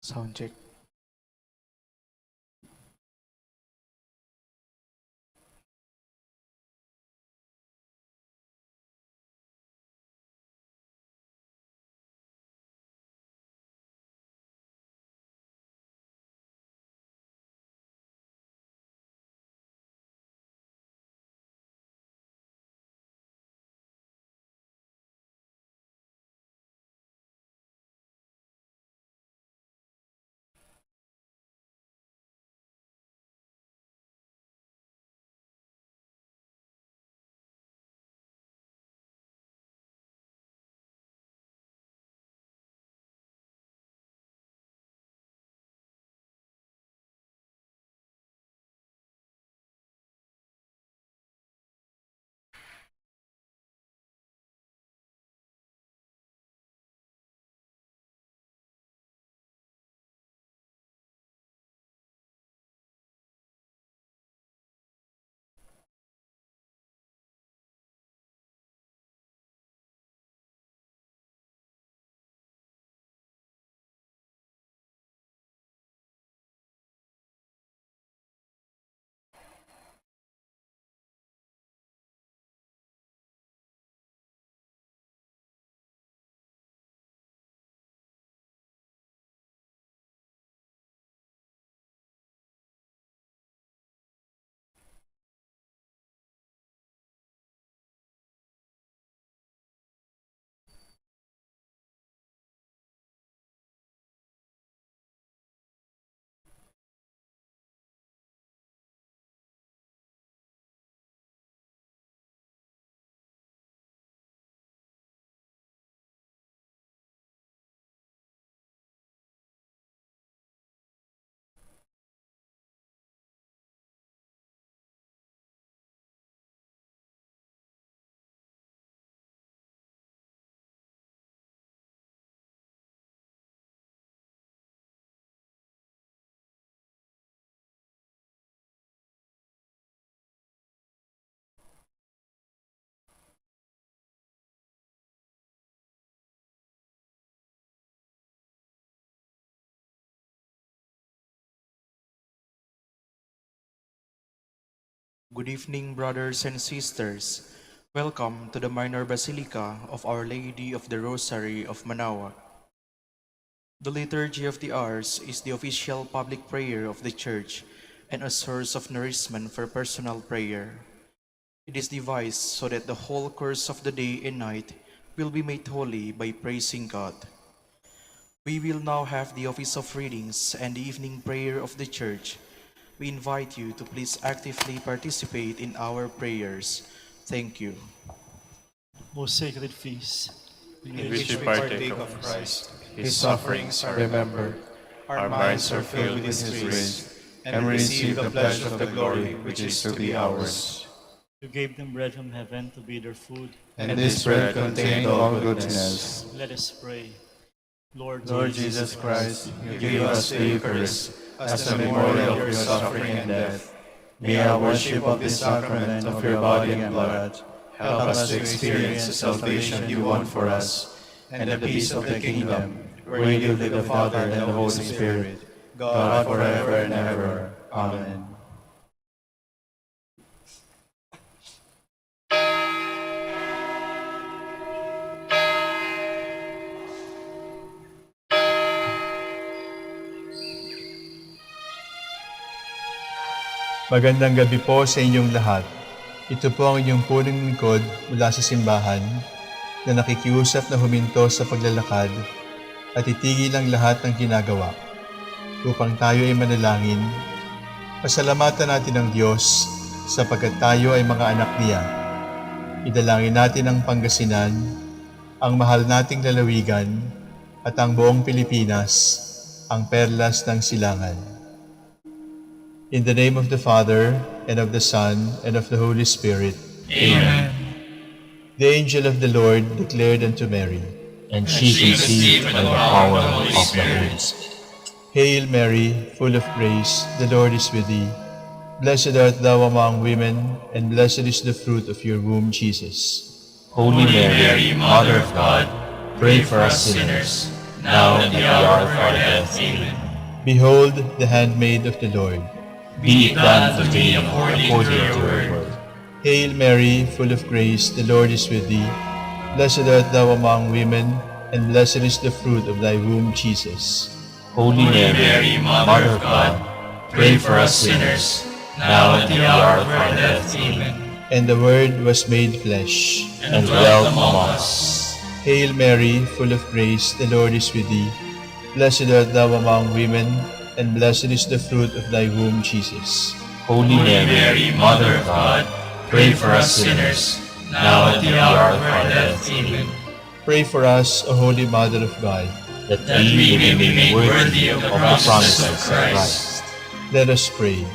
Sound check. Good evening, brothers and sisters. Welcome to the Minor Basilica of Our Lady of the Rosary of Manaoag. The Liturgy of the Hours is the official public prayer of the Church and a source of nourishment for personal prayer. It is devised so that the whole course of the day and night will be made holy by praising God. We will now have the office of readings and the evening prayer of the Church. We invite you to please actively participate in our prayers. Thank you. Most sacred feast, in which we partake of Christ, His sufferings are remembered, our minds are filled with His grace, and we receive the pledge of the glory which is to be ours. you gave them bread from heaven to be their food. And this bread contained all goodness. Let us pray. Lord Jesus Christ, you give us the Eucharist as a memorial of your suffering and death. May our worship of this sacrament of your body and blood help us to experience the salvation you won for us and the peace of the kingdom, where you live with the Father and the Holy Spirit, God forever and ever. Amen. Magandang gabi po sa inyong lahat. Ito po ang inyong punong lingkod mula sa simbahan na nakikiusap na huminto sa paglalakad at itigil ang lahat ng ginagawa upang tayo ay manalangin. Pasalamatan natin ang Diyos sapagkat tayo ay mga anak niya. Idalangin natin ang Pangasinan, ang mahal nating lalawigan at ang buong Pilipinas, ang perlas ng silangan. In the name of the Father, and of the Son, and of the Holy Spirit. Amen. The angel of the Lord declared unto Mary, And she conceived by the power of the Holy Spirit. Hail Mary, full of grace, the Lord is with thee. Blessed art thou among women, and blessed is the fruit of your womb, Jesus. Holy Mary, Mother of God, pray for us sinners, now and at the hour of our death. Amen. Behold the handmaid of the Lord. Be it done to me according to your word. Hail Mary, full of grace, the Lord is with thee. Blessed art thou among women, and blessed is the fruit of thy womb, Jesus. Holy Mary, Mother of God, pray for us sinners, now and at the hour of our death. Amen. And the Word was made flesh, And dwelt among us. Hail Mary, full of grace, the Lord is with thee. Blessed art thou among women, and blessed is the fruit of thy womb, Jesus. Holy Mary, Mother of God, pray for us sinners, now and at the hour of our death. Amen. Pray for us, O Holy Mother of God. That we may be made worthy of the promises of Christ. Let us pray.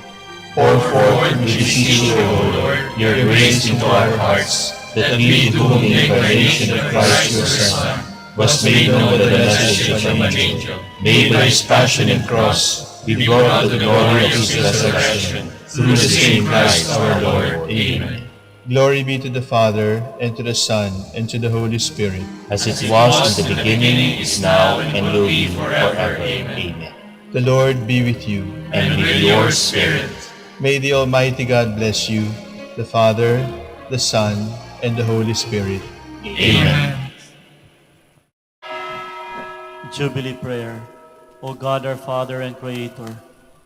Pour forth, we beseech you, O Lord, your grace into our hearts, that we, to whom the incarnation of Christ your Son was made known by the message of an angel, may by his passion and cross be brought to the glory of his resurrection, through the same Christ our Lord. Amen. Glory be to the Father, and to the Son, and to the Holy Spirit. As it was in the beginning, is now, and will be forever. Amen. The Lord be with you. And with your spirit. May the Almighty God bless you, the Father, the Son, and the Holy Spirit. Amen. Jubilee Prayer. O God, our Father and Creator,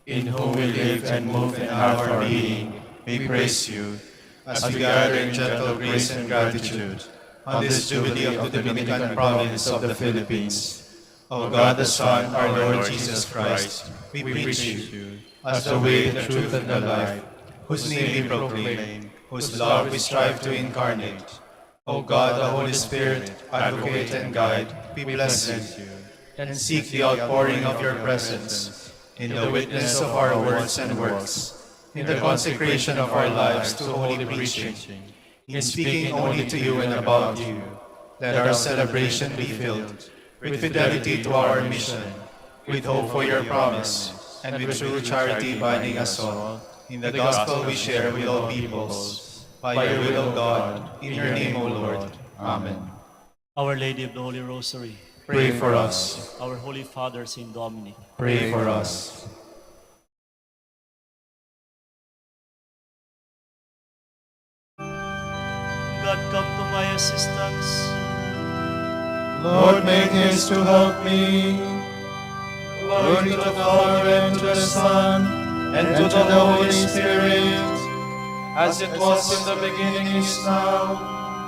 In whom we live and move and have our being, we praise you, as we gather in gentle grace and gratitude on this Jubilee of the Dominican province of the Philippines. O God the Son, our Lord Jesus Christ, we preach you as the way, the truth, and the life, whose name we proclaim, whose love we strive to incarnate. O God, the Holy Spirit, advocate and guide, we bless you, and seek the outpouring of your presence in the witness of our words and works, in the consecration of our lives to holy preaching, in speaking only to you and about you. Let our celebration be filled with fidelity to our mission, with hope for your promise, and with true charity binding us all in the gospel we share with all peoples. By your will, O God, in your name, O Lord. Amen. Our Lady of the Holy Rosary, Pray for us. our Holy Father, Saint Dominic, Pray for us. God, come to my assistance. Lord, make haste to help me. Glory to the Father, and to the Son, and to the Holy Spirit, as it was in the beginning, is now,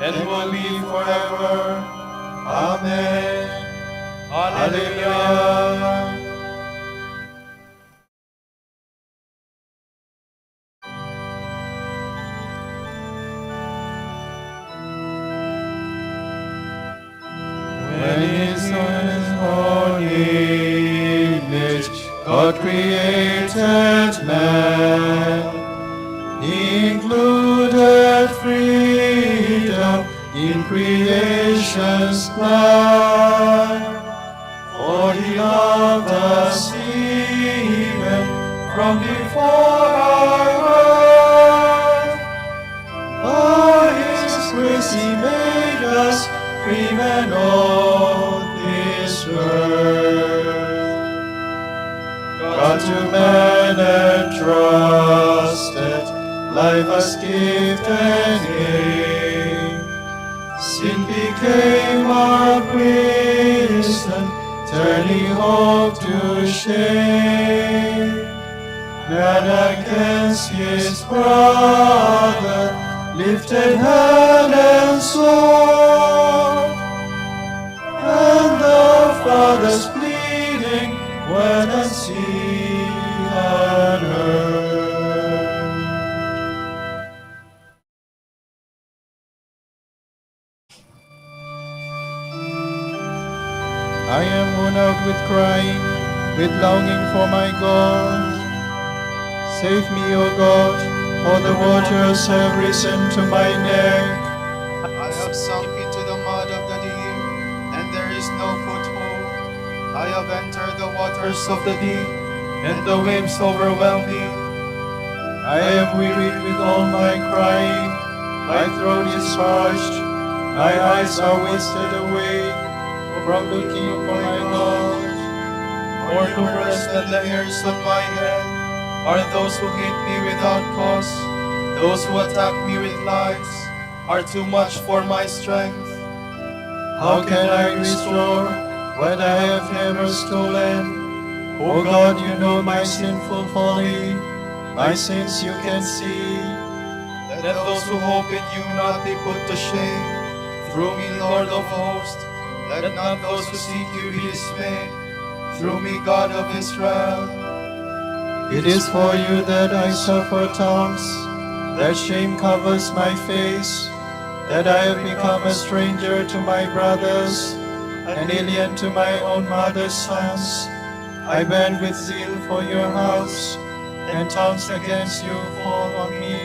and will be forever. Amen. Hallelujah. When His Son's holy image God created man, He included freedom in creation's plan. For He loved us even from before our birth. By His grace He made us free men of this earth. God to man entrusted life as gift and gain. Sin became our prison, turning hope to shame. Man against his brother lifted hand and sword, and the Father's pleading went unseen unheard. I am worn out with crying, with longing for my God. Save me, O God, for the waters have risen to my neck. I have sunk into the mud of the deep, and there is no foothold. I have entered the waters of the deep, and the waves overwhelm me. I am wearied with all my crying, my throat is parched, my eyes are wasted away. from looking for my God. More numerous than the hairs on my head are those who hate me without cause. Those who attack me with lies are too much for my strength. How can I restore what I have never stolen? O God, you know my sinful folly. My sins you can see. Let those who hope in you not be put to shame. Through me, Lord of hosts, let not those who seek you be dismayed. Through me, God of Israel. It is for you that I suffer taunts, that shame covers my face, that I have become a stranger to my brothers, an alien to my own mother's sons. I burn with zeal for your house, and taunts against you fall on me.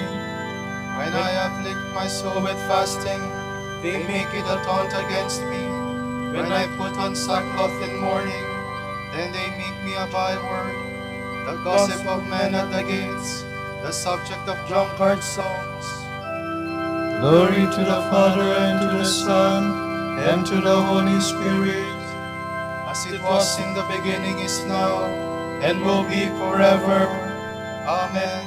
When I afflict my soul with fasting, they make it a taunt against me. When I put on sackcloth in mourning, then they make me a byword, the gossip of men at the gates, the subject of drunkard songs. Glory to the Father, and to the Son, and to the Holy Spirit. As it was in the beginning, is now, and will be forever. Amen.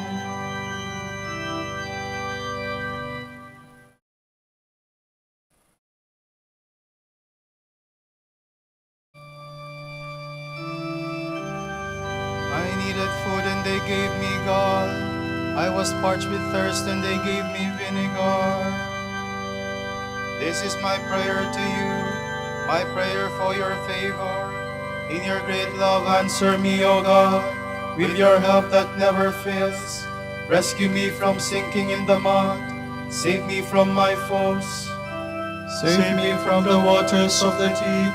I needed food and they gave me gall. I was parched with thirst and they gave me vinegar. This is my prayer to you, my prayer for your favor. In your great love, answer me, O God, with your help that never fails. Rescue me from sinking in the mud. Save me from my foes. Save me from the waters of the deep,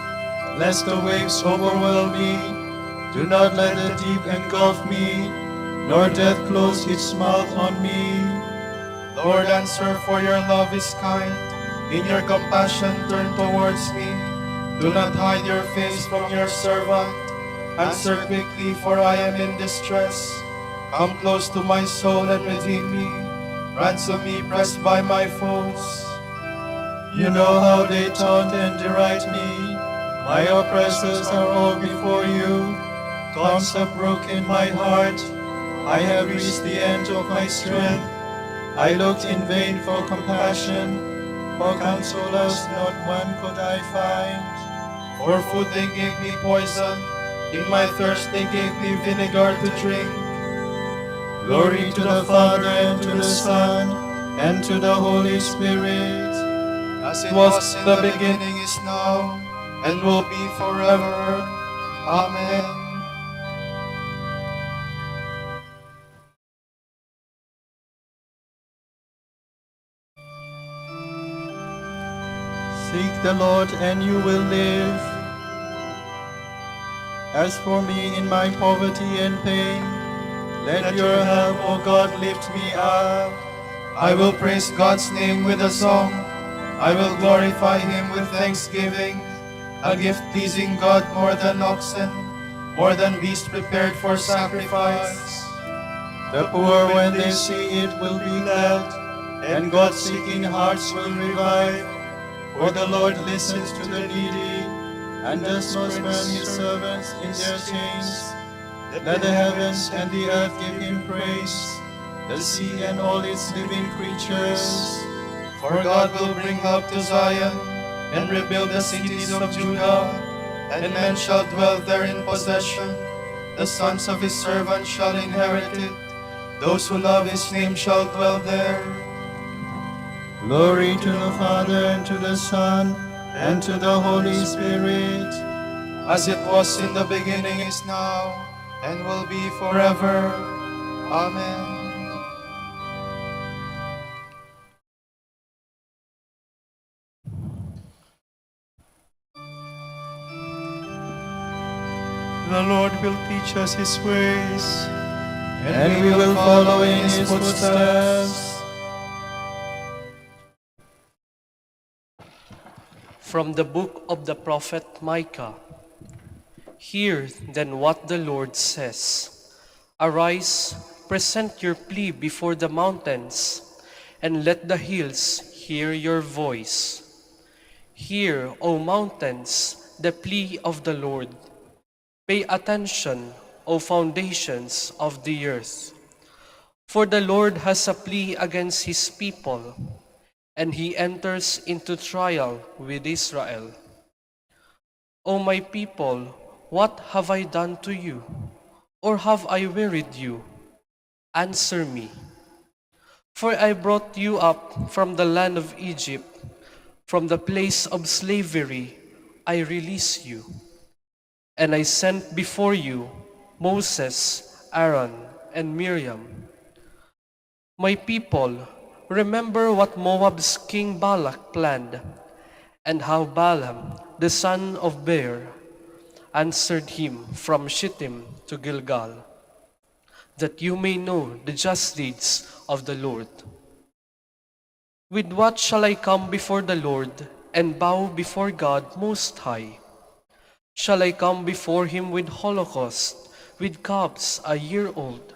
lest the waves overwhelm me. Do not let the deep engulf me, nor death close its mouth on me. Lord, answer, for your love is kind. In your compassion, turn towards me. Do not hide your face from your servant. Answer quickly, for I am in distress. Come close to my soul and redeem me. Ransom me, pressed by my foes. You know how they taunt and deride me. My oppressors are all before you. Taunts have broken my heart. I have reached the end of my strength. I looked in vain for compassion. For consolers, not one could I find. For food they gave me poison. In my thirst they gave me vinegar to drink. Glory to the Father, and to the Son, and to the Holy Spirit. As it was in the beginning, is now, and will be forever. Amen. Seek the Lord, and you will live. As for me in my poverty and pain, let your help, O God, lift me up. I will praise God's name with a song. I will glorify him with thanksgiving. A gift pleasing God more than oxen, more than beasts prepared for sacrifice. The poor, when they see it, will be glad, and God-seeking hearts will revive. For the Lord listens to the needy, and does not burn his servants in their chains. Let the heavens and the earth give him praise, the sea and all its living creatures. For God will bring help to Zion, and rebuild the cities of Judah, and men shall dwell there in possession. The sons of his servants shall inherit it. Those who love his name shall dwell there. Glory to the Father, and to the Son, and to the Holy Spirit. As it was in the beginning, is now, and will be forever. Amen. The Lord will teach us his ways, and we will follow in his footsteps. From the book of the prophet Micah. Hear then what the Lord says. Arise, present your plea before the mountains, and let the hills hear your voice. Hear, O mountains, the plea of the Lord. Pay attention, O foundations of the earth. For the Lord has a plea against his people, and he enters into trial with Israel. O my people, what have I done to you? Or have I wearied you? Answer me. For I brought you up from the land of Egypt, from the place of slavery I released you. And I sent before you Moses, Aaron, and Miriam. My people, remember what Moab's king Balak planned, and how Balaam, the son of Beor, answered him from Shittim to Gilgal, that you may know the just deeds of the Lord. With what shall I come before the Lord and bow before God Most High? Shall I come before him with holocaust, with calves a year old?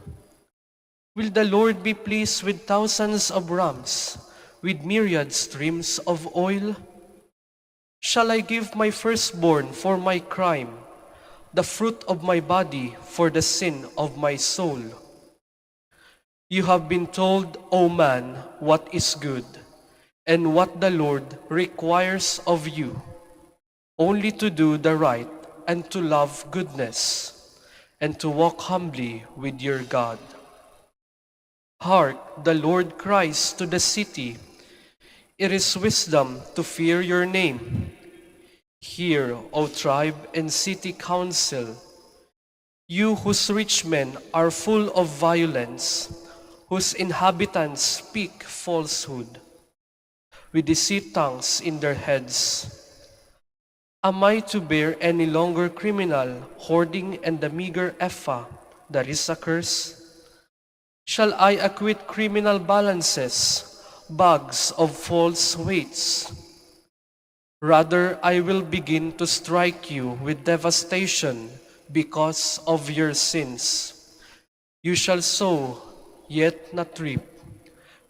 Will the Lord be pleased with thousands of rams, with myriad streams of oil? Shall I give my firstborn for my crime, the fruit of my body for the sin of my soul? You have been told, O man, what is good, and what the Lord requires of you, only to do the right and to love goodness, and to walk humbly with your God. Hark, the Lord cries to the city, it is wisdom to fear your name. Hear, O tribe and city council, you whose rich men are full of violence, whose inhabitants speak falsehood, with deceit tongues in their heads. Am I to bear any longer criminal hoarding and the meager ephah that is a curse? Shall I acquit criminal balances, bags of false weights? Rather, I will begin to strike you with devastation because of your sins. You shall sow, yet not reap.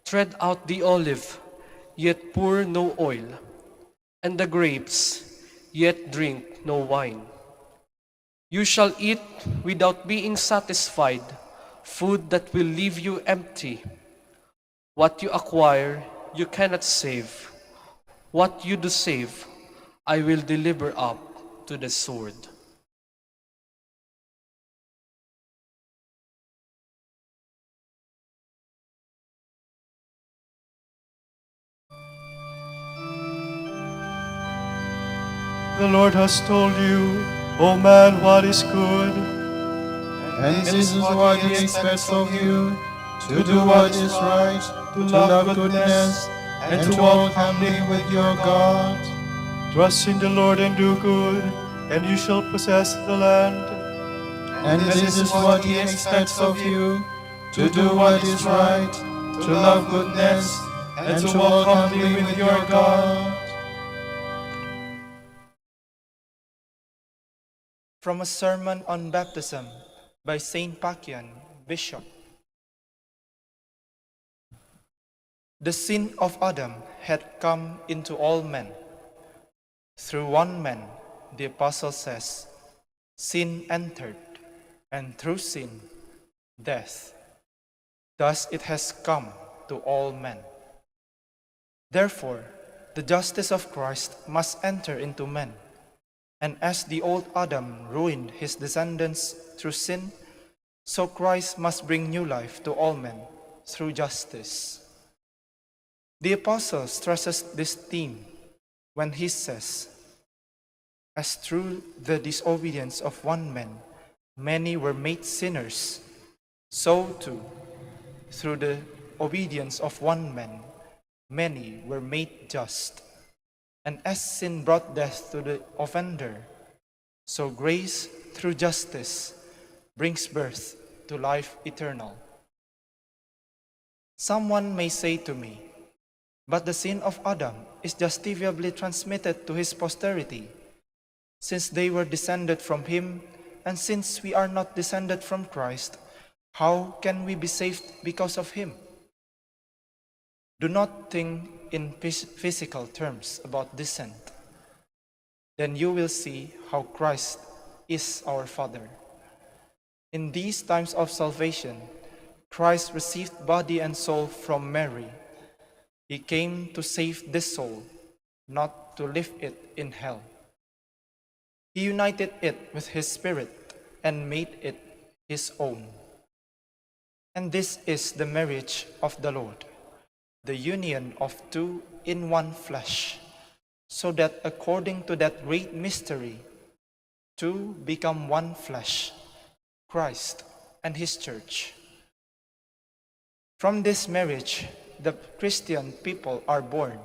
Tread out the olive, yet pour no oil, and the grapes, yet drink no wine. You shall eat without being satisfied, food that will leave you empty. What you acquire, you cannot save. What you do save, I will deliver up to the sword. The Lord has told you, O man, what is good. And this is what he expects of you, to do what is right, to love goodness, and to walk humbly with your God. Trust in the Lord and do good, and you shall possess the land. And this is what he expects of you, to do what is right, to love goodness, and to walk humbly with your God. From a sermon on baptism by Saint Pacian, Bishop. The sin of Adam had come into all men. Through one man, the apostle says, sin entered, and through sin, death. Thus it has come to all men. Therefore, the justice of Christ must enter into men. And as the old Adam ruined his descendants through sin, so Christ must bring new life to all men through justice. The apostle stresses this theme when he says, as through the disobedience of one man, many were made sinners, so too, through the obedience of one man, many were made just. And as sin brought death to the offender, so grace through justice brings birth to life eternal. Someone may say to me, but the sin of Adam is justifiably transmitted to his posterity, since they were descended from him, and since we are not descended from Christ, how can we be saved because of him? Do not think in physical terms about descent. Then you will see how Christ is our Father. In these times of salvation, Christ received body and soul from Mary. He came to save this soul, not to leave it in hell. He united it with his Spirit and made it his own. And this is the marriage of the Lord, the union of two in one flesh, so that according to that great mystery, two become one flesh, Christ and his church. From this marriage, the Christian people are born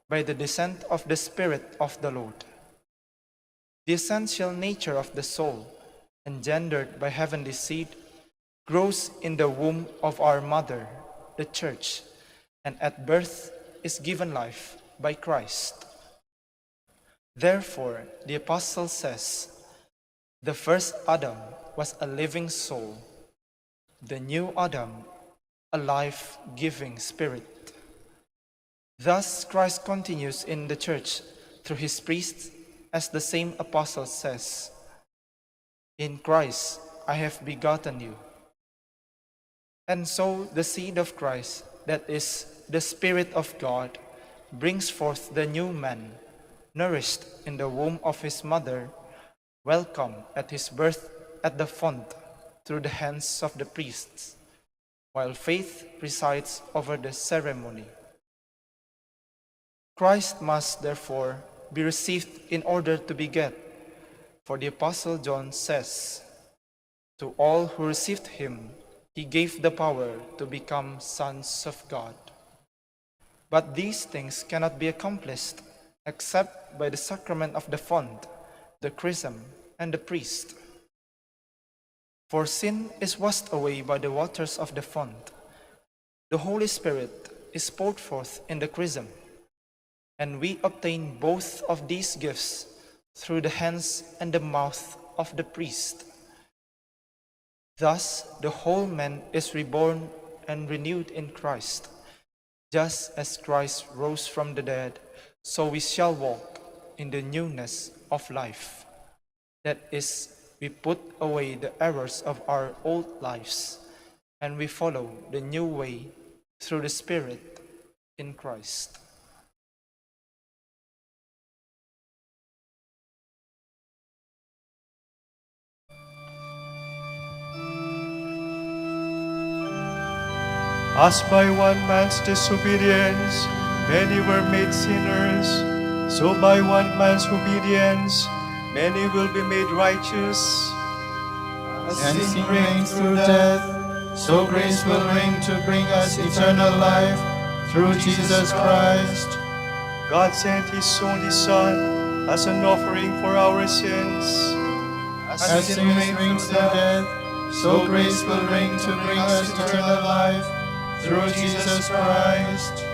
by the descent of the Spirit of the Lord. The essential nature of the soul, engendered by heavenly seed, grows in the womb of our mother, the Church, and at birth is given life by Christ. Therefore, the Apostle says, the first Adam was a living soul, the new Adam, a life-giving spirit. Thus, Christ continues in the Church through his priests, as the same Apostle says, in Christ I have begotten you. And so the seed of Christ, that is, the Spirit of God, brings forth the new man, nourished in the womb of his mother, welcomed at his birth at the font through the hands of the priests, while faith presides over the ceremony. Christ must therefore be received in order to beget, for the Apostle John says, to all who received him, he gave the power to become sons of God. But these things cannot be accomplished except by the sacrament of the font, the chrism, and the priest. For sin is washed away by the waters of the font. The Holy Spirit is poured forth in the chrism, and we obtain both of these gifts through the hands and the mouth of the priest. Thus, the whole man is reborn and renewed in Christ. Just as Christ rose from the dead, so we shall walk in the newness of life. That is, we put away the errors of our old lives, and we follow the new way through the Spirit in Christ. As by one man's disobedience many were made sinners, so by one man's obedience many will be made righteous. As sin reigned through death, so grace will reign to bring us eternal life through Jesus Christ. God sent his only Son as an offering for our sins. As sin reigned through death, so grace will reign to bring us eternal life through Jesus Christ.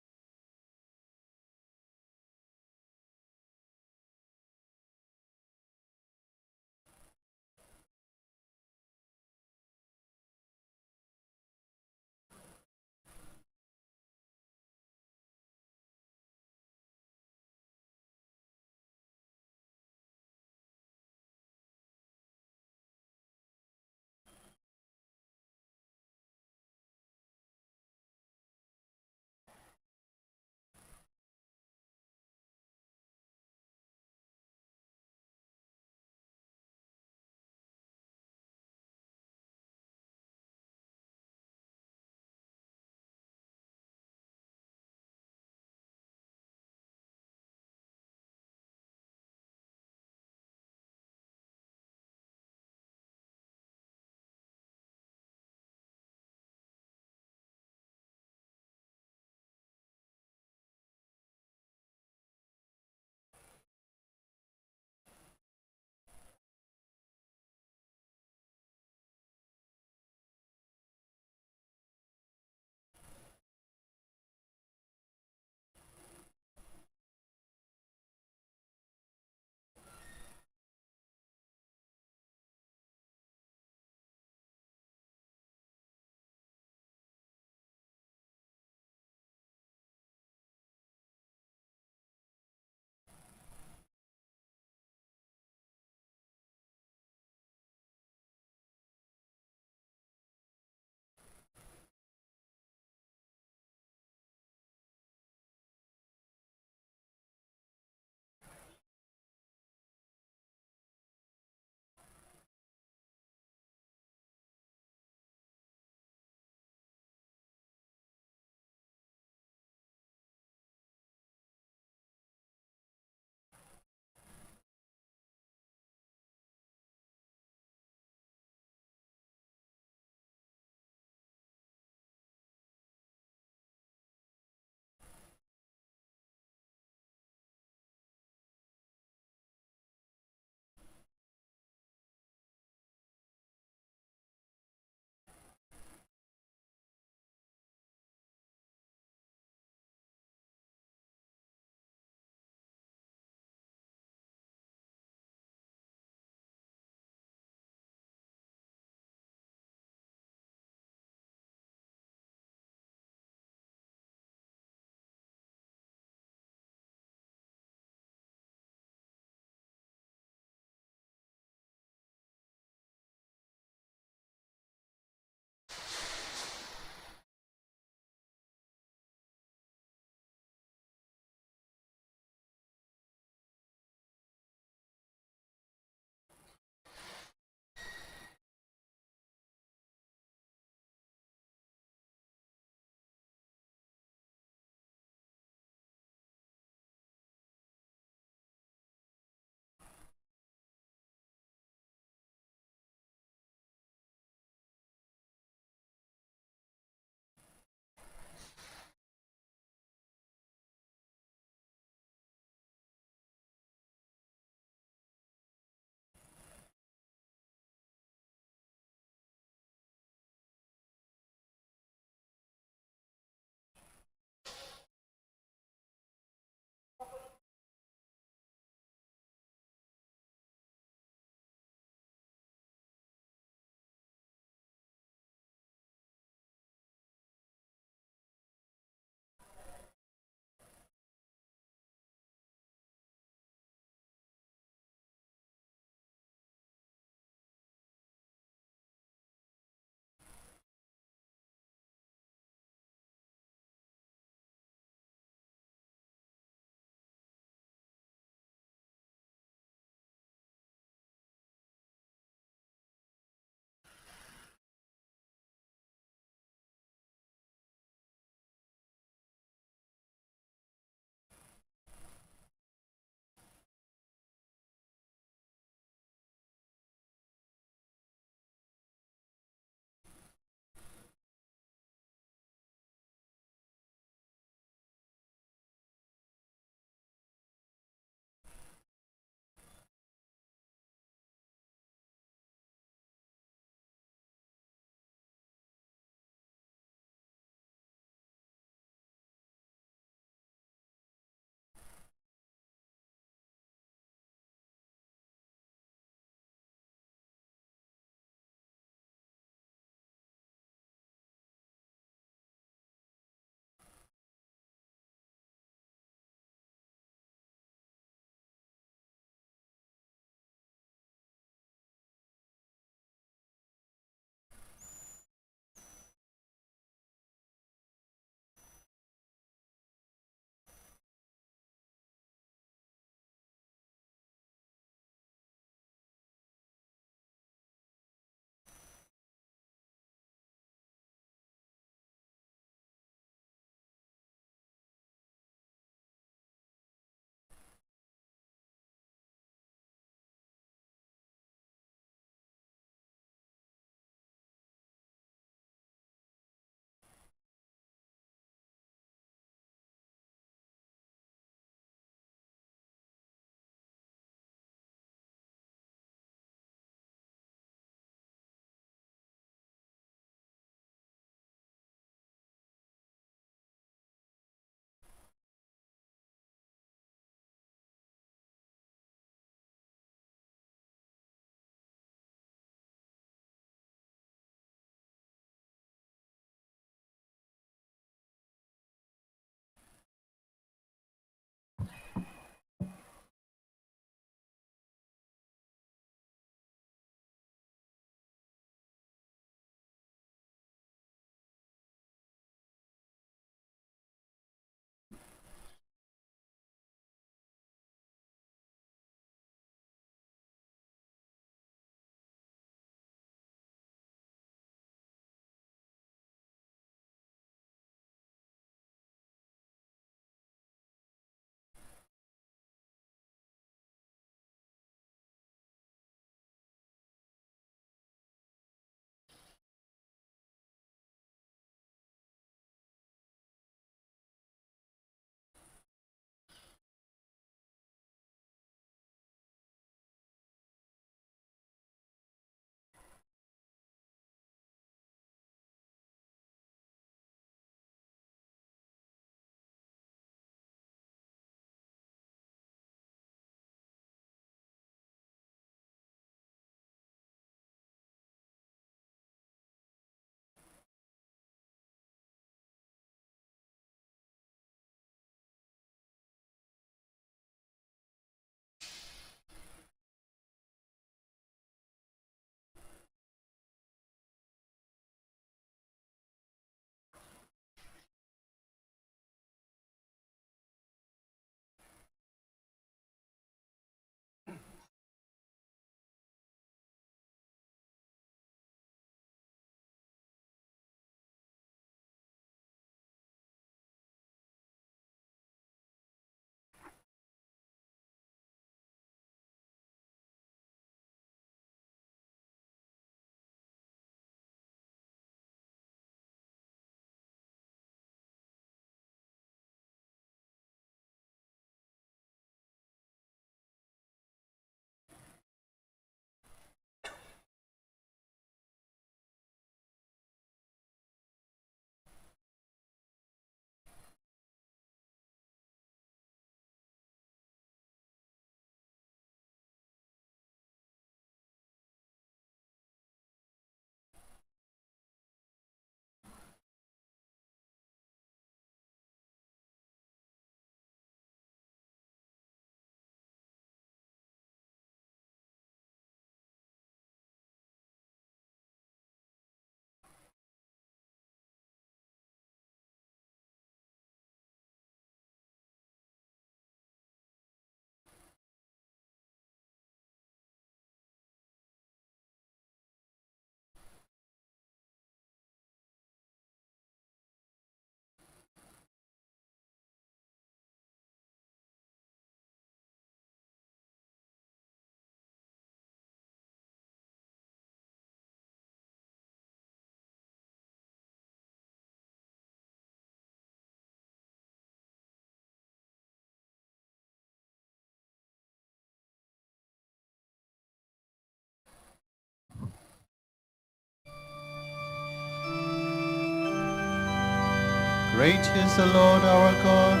Great is the Lord our God,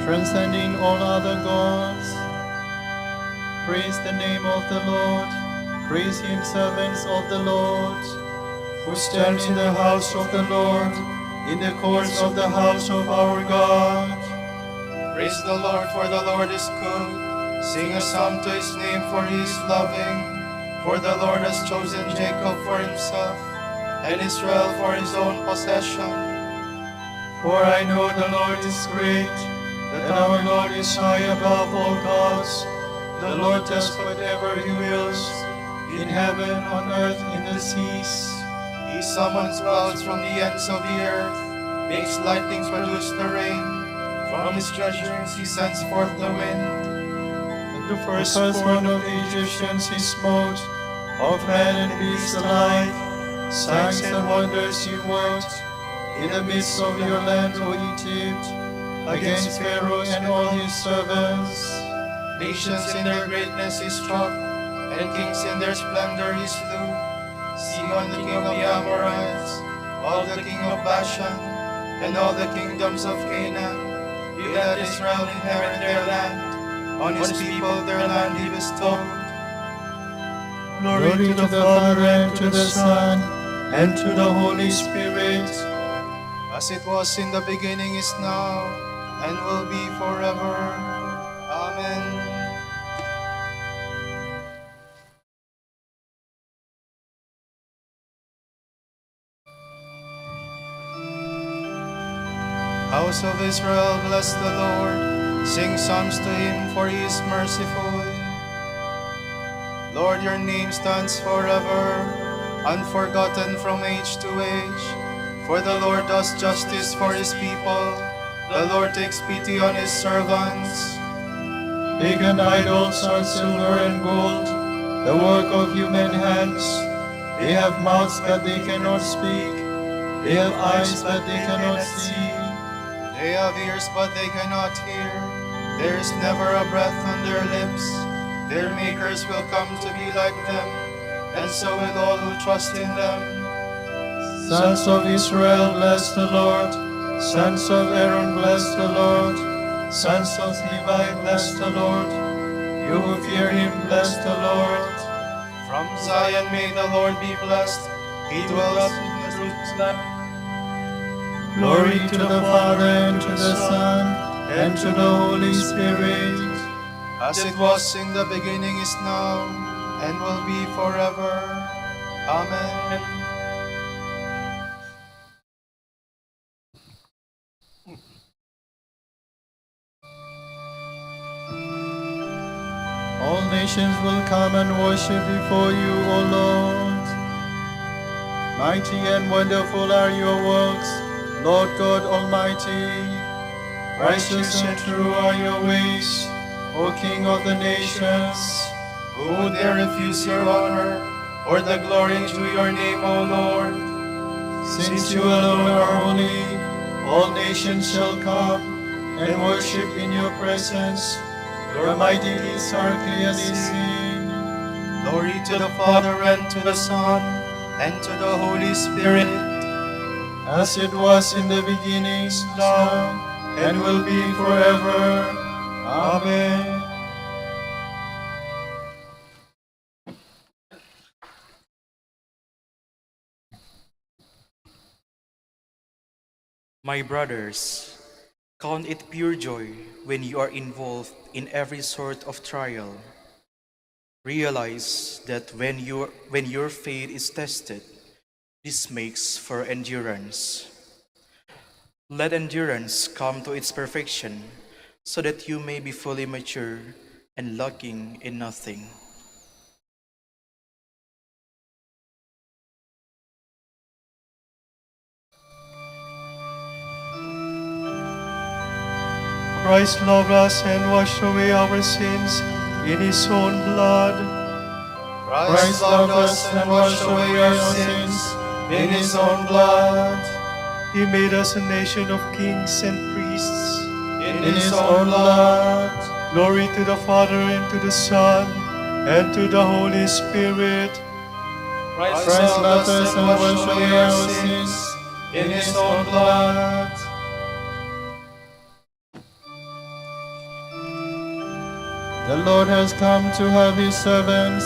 transcending all other gods. Praise the name of the Lord. Praise him, servants of the Lord, who stand in the house of the Lord, in the courts of the house of our God. Praise the Lord, for the Lord is good. Sing a psalm to his name, for he is loving. For the Lord has chosen Jacob for himself, and Israel for his own possession. For I know the Lord is great, that our Lord is high above all gods. The Lord does whatever he wills, in heaven, on earth, in the seas. He summons clouds from the ends of the earth, makes lightning produce the rain. From his treasuries he sends forth the wind. And the firstborn of the Egyptians he smote, of man and beast alike. Signs and wonders he worked in the midst of your land, O Egypt, against Pharaoh and all his servants. Nations in their greatness he struck, and kings in their splendor he slew. Sihon the king of the Amorites, all the king of Bashan, and all the kingdoms of Canaan. He let Israel inherit their land. On his people their land he bestowed. Glory to the Father, and to the Son, and to the Holy Spirit, As it was in the beginning, is now, and will be forever. Amen. House of Israel, bless the Lord. Sing psalms to him, for he is merciful. Lord, your name stands forever, unforgotten from age to age. For the Lord does justice for his people. The Lord takes pity on his servants. pagan idols are silver and gold, the work of human hands. They have mouths, but they cannot speak. They have eyes, but they cannot see. They have ears, but they cannot hear. There is never a breath on their lips. Their makers will come to be like them, and so will all who trust in them. Sons of Israel, bless the Lord. Sons of Aaron, bless the Lord. Sons of Levi, bless the Lord. You who fear him, bless the Lord. From Zion may the Lord be blessed. He dwells in Jerusalem. Glory to the Father, and to the Son, and to the Holy Spirit. As it was in the beginning, is now, and will be forever. Amen. All nations will come and worship before you, O Lord. Mighty and wonderful are your works, Lord God Almighty. Righteous and true are your ways, O King of the nations. Who would dare refuse your honor, or the glory due your name, O Lord? Since you alone are holy, all nations shall come and worship in your presence. Your mighty deeds are clearly seen. Glory to the Father, and to the Son, and to the Holy Spirit. As it was in the beginning, is now, and will be forever. Amen. My brothers, count it pure joy when you are involved in every sort of trial. Realize that when your faith is tested, this makes for endurance. Let endurance come to its perfection, so that you may be fully mature and lacking in nothing. Christ loved us and washed away our sins in his own blood. Christ loved us and washed away our sins in his own blood. He made us a nation of kings and priests In his own blood. Glory to the Father, and to the Son, and to the Holy Spirit. Christ loved us and washed away our sins in his own blood. The Lord has come to help his servants,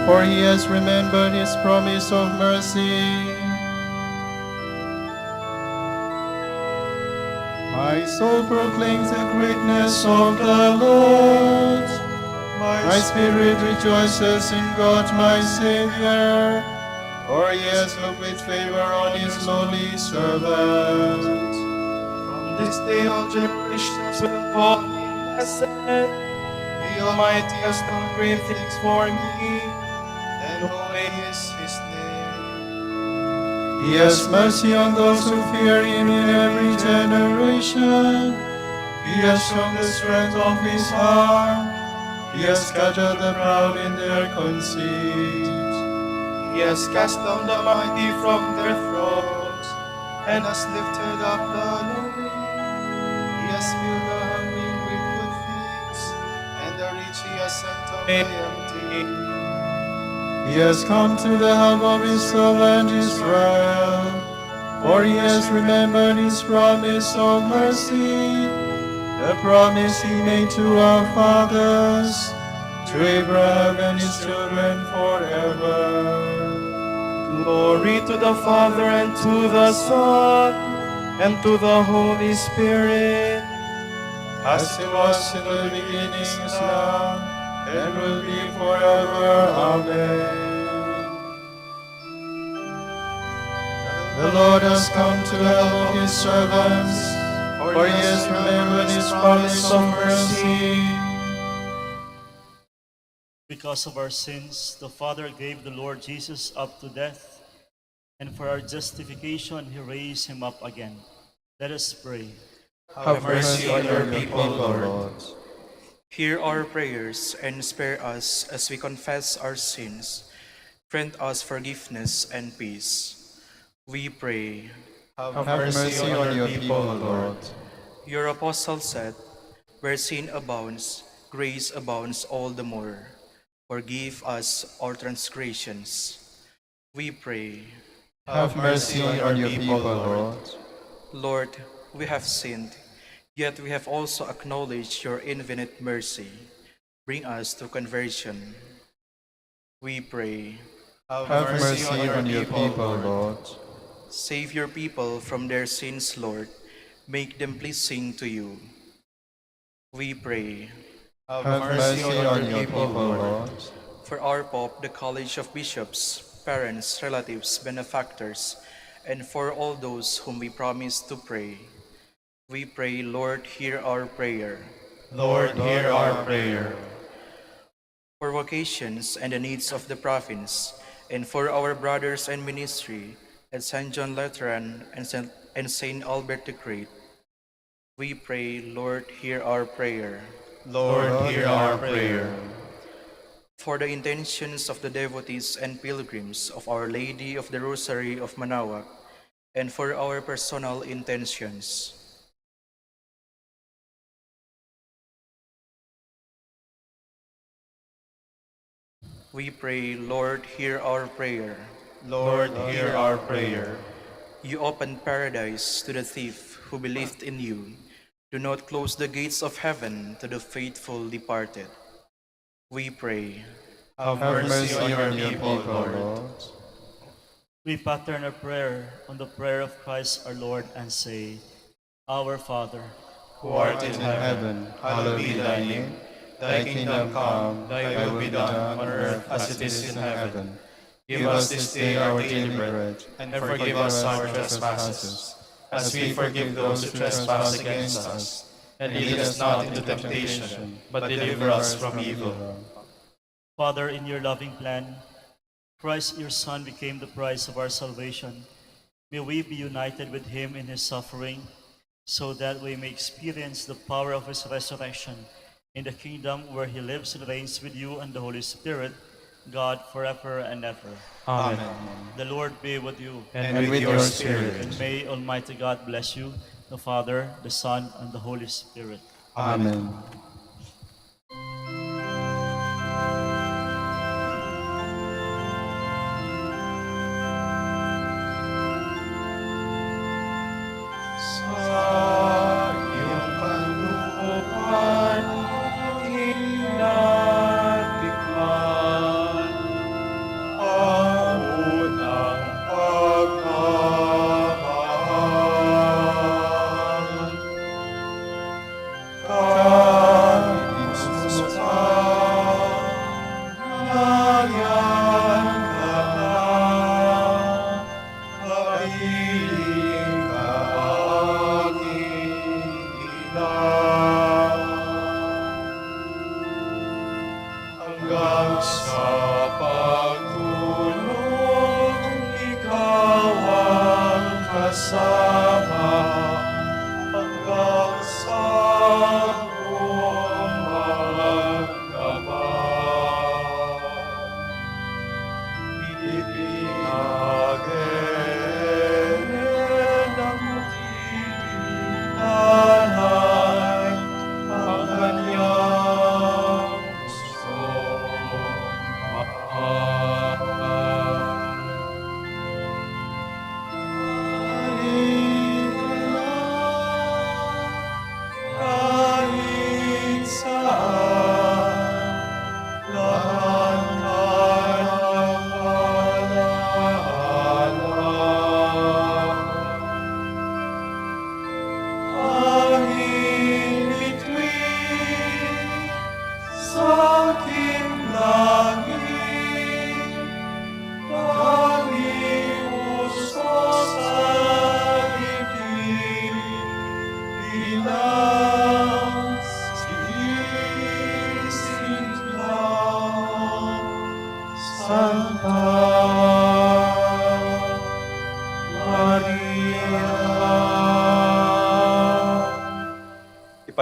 for he has remembered his promise of mercy. My soul proclaims the greatness of the Lord. My spirit rejoices in God my Savior, for he has looked with favor on his lowly servant. From this day all generations will call me blessed. The Almighty has done great things for me, and holy is his name. He has mercy on those who fear him in every generation. He has shown the strength of his arm. He has scattered the proud in their conceit. He has cast down the mighty from their thrones, and has lifted up the lowly. He has filled the hungry with good things, and the rich he has sent away empty. He has come to the help of his servant Israel, for he has remembered his promise of mercy, the promise he made to our fathers, to Abraham and his children forever. Glory to the Father, and to the Son, and to the Holy Spirit, as it was in the beginning, is now, and will be forever. Amen. The Lord has come to the help of his servants, for he has remembered his promise of mercy. Because of our sins, the Father gave the Lord Jesus up to death, and for our justification he raised him up again. Let us pray. Have mercy on your people, Lord. Hear our prayers and spare us as we confess our sins. Grant us forgiveness and peace. We pray. Have mercy on your people, Lord. Your apostle said, where sin abounds, grace abounds all the more. Forgive us our transgressions. We pray. Have mercy on your people, Lord. Lord, we have sinned, yet we have also acknowledged your infinite mercy. Bring us to conversion. We pray. Have mercy on your people, Lord. Save your people from their sins, Lord. Make them pleasing to you. We pray. Have mercy on your people, Lord. For our Pope, the College of Bishops, parents, relatives, benefactors, and for all those whom we promise to pray, we pray, Lord, hear our prayer. Lord, hear our prayer. For vocations and the needs of the province, and for our brothers and ministry at St. John Lutheran and St. Albert the Great, we pray, Lord, hear our prayer. Lord, hear our prayer. For the intentions of the devotees and pilgrims of Our Lady of the Rosary of Manaoag, and for our personal intentions. We pray, Lord, hear our prayer. Lord, hear our prayer. You opened paradise to the thief who believed in you. Do not close the gates of heaven to the faithful departed. We pray. Have mercy on your people, Lord. We pattern our prayer on the prayer of Christ our Lord and say, Our Father, Who art in heaven, hallowed be thy name. Thy kingdom come, thy will be done on earth as it is in heaven. Give us this day our daily bread, and forgive us our trespasses, as we forgive those who trespass against us. And lead us not into temptation, but deliver us from evil. Father, in your loving plan, Christ your Son became the price of our salvation. May we be united with him in his suffering, so that we may experience the power of his resurrection in the kingdom where he lives and reigns with you and the Holy Spirit, God forever and ever. Amen. The Lord be with you. And with your spirit. And may Almighty God bless you, the Father, the Son, and the Holy Spirit. Amen. Sa iyong kalooban, Panginoon,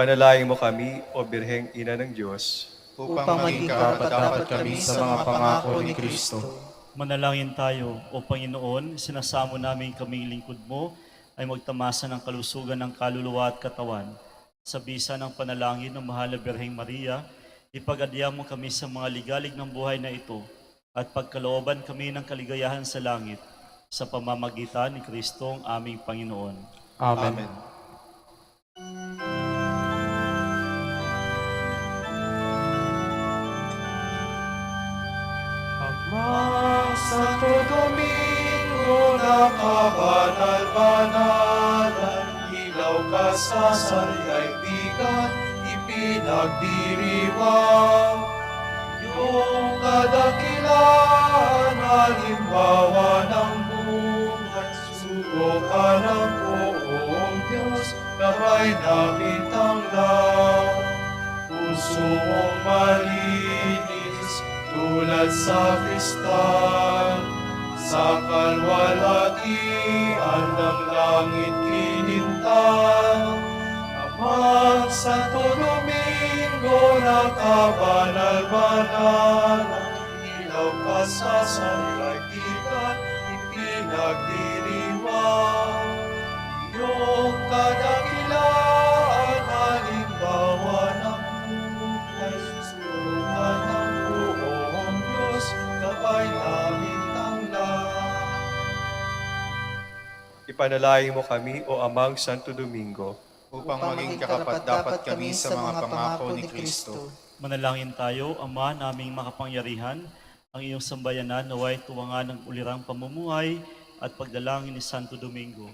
Ipanalangin mo kami, O Birheng Ina ng Diyos, upang maging karapat-dapat kami sa mga pangako ni Kristo. Manalangin tayo, O Panginoon, sinasamo namin kaming lingkod mo ay magtamasa ng kalusugan ng kaluluwa at katawan. Sa bisa ng panalangin ng Mahal na Birheng Maria, ipag-adya mo kami sa mga ligalig ng buhay na ito at pagkalooban kami ng kaligayahan sa langit sa pamamagitan ni Kristo ang aming Panginoon. Amen. Ama Santo Domingo na kabanal-banalan, ilaw ka sa salightigan, ipinagdiriwang. Iyong kadakilaan, halimbawa ng buhay, sugo ka ng buong Diyos, gabay namin tanglaw. Puso mong malinis, tulad sa kristal, sa kalwalhatian ng langit kinintang. Amang Santo Domingo na kabanal-banalan, ilaw ka sa salightigan, ipinagdiriwang. Iyong kadakilaan, halimbawa ng buhay, susukan ng buong Diyos, gabay namin tanglaw. Ipanalangin mo kami, O Amang Santo Domingo, Upang maging karapat-dapat kami sa mga pangako ni Kristo. Manalangin tayo, Ama naming makapangyarihan, ang iyong sambayanan naway tuwangan ng ulirang pamumuhay at pagdalangin ni Santo Domingo.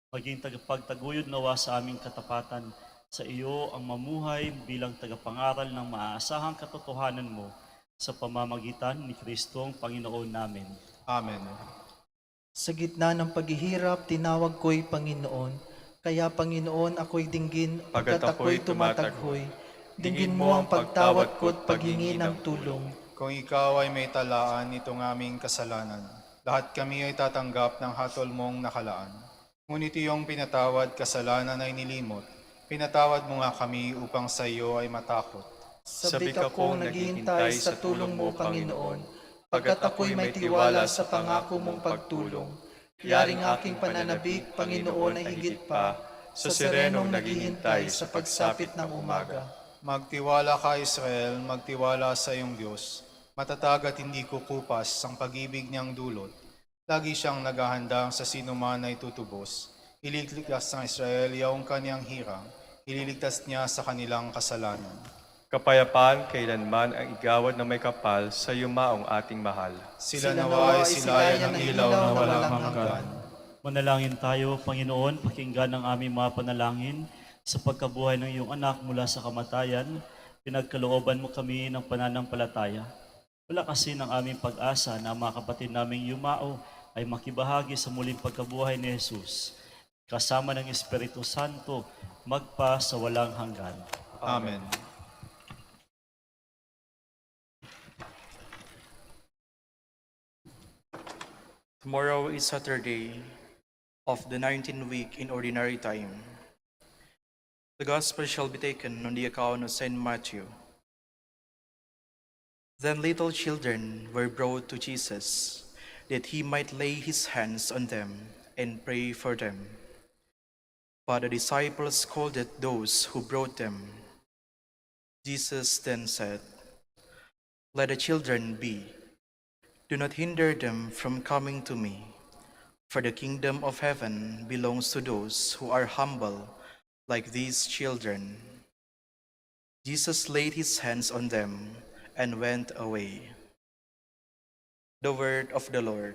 Maging tagapagtaguyod nawa sa aming katapatan, sa iyo ang mamuhay bilang tagapangaral ng maaasahang katotohanan mo sa pamamagitan ni Kristong Panginoon namin. Amen. Sa gitna ng paghihirap, tinawag ko'y Panginoon. Kaya Panginoon, ako'y dinggin, pagkat ako'y tumataghoy. Dinggin mo ang pagtawad ko't paghingi ng tulong. Kung ikaw ay may talaan nitong aming kasalanan, lahat kami ay tatanggap ng hatol mong nakalaan. Ngunit iyong pinatawad kasalanan ay nilimot. Pinatawad mo nga kami upang sa iyo ay matakot. Sabik akong naghihintay sa tulong mo, Panginoon, pagkat ako'y may tiwala sa pangako mong pagtulong. Yaring aking pananabik, Panginoon, ay higit pa sa serenong naghihintay sa pagsapit ng umaga. Magtiwala ka, Israel, magtiwala sa iyong Diyos. Matatag at hindi kukupas ang pag-ibig niyang dulot. Lagi siyang naghahandang sa sinuman ay tutubos. Ililigtas ng Israel yaong kaniyang hirang. Ililigtas niya sa kanilang kasalanan. kapayapaan kailanman ang igawad na may kapal sa yumaong ating mahal. Sila nawa ay silayan ng ilaw na walang hanggan. Manalangin tayo, Panginoon, pakinggan ang aming mga panalangin sa pagkabuhay ng iyong anak mula sa kamatayan. Pinagkalooban mo kami ng pananampalataya. Wala kasi ng aming pag-asa na mga kapatid naming yumao ay makibahagi sa muling pagkabuhay ni Jesus. Kasama ng Espiritu Santo, magpa sa walang hanggan. Amen. Tomorrow is Saturday of the 19th week in Ordinary Time. The Gospel shall be taken on the account of Saint Matthew. Then little children were brought to Jesus, that he might lay his hands on them and pray for them. But the disciples scolded those who brought them. Jesus then said, "Let the children be. Do not hinder them from coming to me, for the kingdom of heaven belongs to those who are humble, like these children." Jesus laid his hands on them and went away. The word of the Lord.